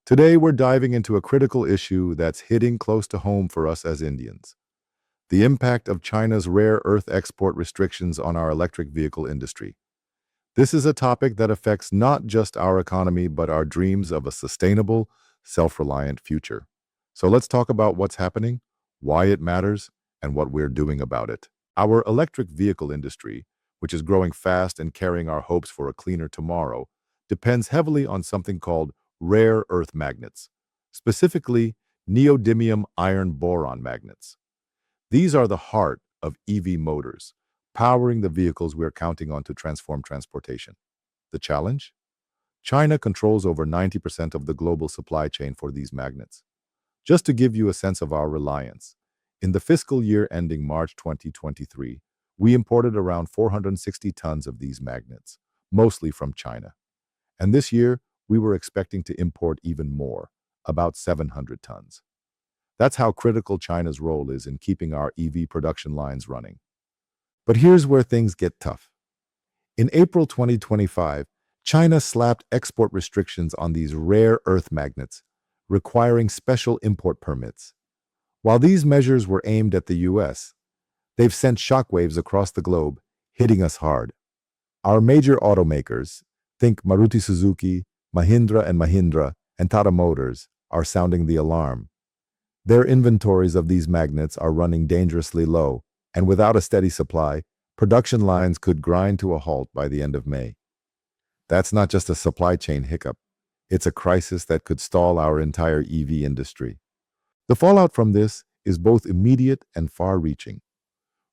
Today, we're diving into a critical issue that's hitting close to home for us as Indians: the impact of China's rare earth export restrictions on our electric vehicle industry. This is a topic that affects not just our economy, but our dreams of a sustainable, self-reliant future. So let's talk about what's happening, why it matters, and what we're doing about it. Our electric vehicle industry, which is growing fast and carrying our hopes for a cleaner tomorrow, depends heavily on something called rare earth magnets, specifically neodymium iron boron magnets. These are the heart of EV motors, powering the vehicles we're counting on to transform transportation. The challenge? China controls over 90% of the global supply chain for these magnets. Just to give you a sense of our reliance, in the fiscal year ending March 2023, we imported around 460 tons of these magnets, mostly from China. And this year, we were expecting to import even more, about 700 tons. That's how critical China's role is in keeping our EV production lines running. But here's where things get tough. In April 2025, China slapped export restrictions on these rare earth magnets, requiring special import permits. While these measures were aimed at the US, they've sent shockwaves across the globe, hitting us hard. Our major automakers, think Maruti Suzuki, Mahindra, and Tata Motors, are sounding the alarm. Their inventories of these magnets are running dangerously low, and without a steady supply, production lines could grind to a halt by the end of May. That's not just a supply chain hiccup. It's a crisis that could stall our entire EV industry. The fallout from this is both immediate and far-reaching.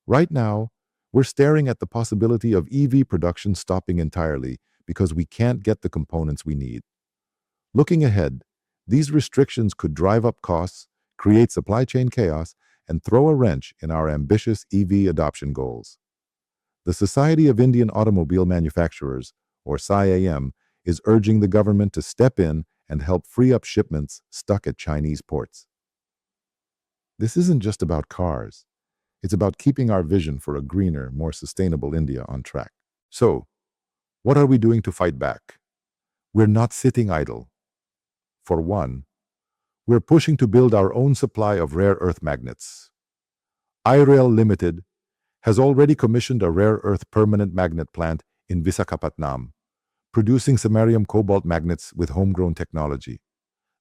Right now, we're staring at the possibility of EV production stopping entirely because we can't get the components we need. Looking ahead, these restrictions could drive up costs, create supply chain chaos, and throw a wrench in our ambitious EV adoption goals. The Society of Indian Automobile Manufacturers, or SIAM, is urging the government to step in and help free up shipments stuck at Chinese ports. This isn't just about cars. It's about keeping our vision for a greener, more sustainable India on track. So, what are we doing to fight back? We're not sitting idle. For one, we're pushing to build our own supply of rare earth magnets. IREL Limited has already commissioned a rare earth permanent magnet plant in Visakhapatnam, producing samarium cobalt magnets with homegrown technology.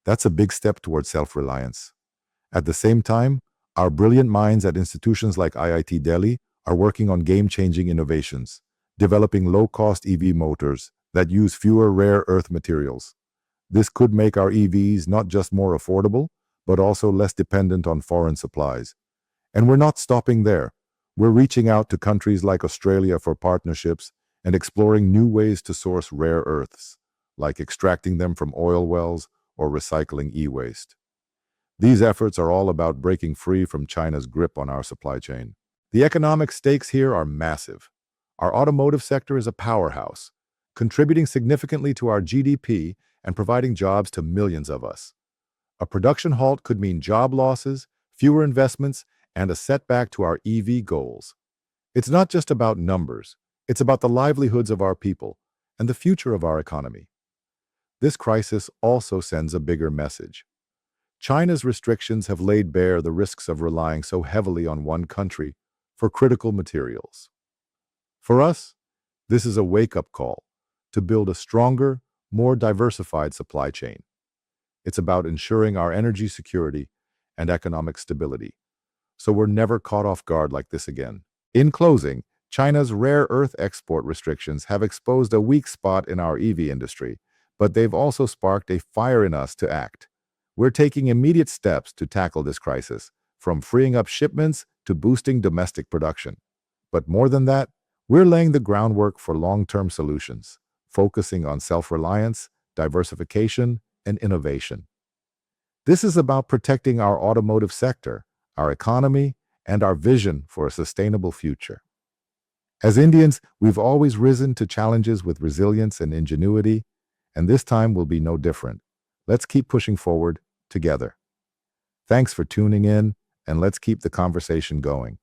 That's a big step towards self-reliance. At the same time, our brilliant minds at institutions like IIT Delhi are working on game-changing innovations, developing low-cost EV motors that use fewer rare earth materials. This could make our EVs not just more affordable, but also less dependent on foreign supplies. And we're not stopping there. We're reaching out to countries like Australia for partnerships and exploring new ways to source rare earths, like extracting them from oil wells or recycling e-waste. These efforts are all about breaking free from China's grip on our supply chain. The economic stakes here are massive. Our automotive sector is a powerhouse, contributing significantly to our GDP and providing jobs to millions of us. A production halt could mean job losses, fewer investments, and a setback to our EV goals. It's not just about numbers. It's about the livelihoods of our people and the future of our economy. This crisis also sends a bigger message. China's restrictions have laid bare the risks of relying so heavily on one country for critical materials. For us, this is a wake-up call to build a stronger, more diversified supply chain. It's about ensuring our energy security and economic stability, so we're never caught off guard like this again. In closing, China's rare earth export restrictions have exposed a weak spot in our EV industry, but they've also sparked a fire in us to act. We're taking immediate steps to tackle this crisis, from freeing up shipments to boosting domestic production. But more than that, we're laying the groundwork for long-term solutions, focusing on self-reliance, diversification, and innovation. This is about protecting our automotive sector, our economy, and our vision for a sustainable future. As Indians, we've always risen to challenges with resilience and ingenuity, and this time will be no different. Let's keep pushing forward together. Thanks for tuning in, and let's keep the conversation going.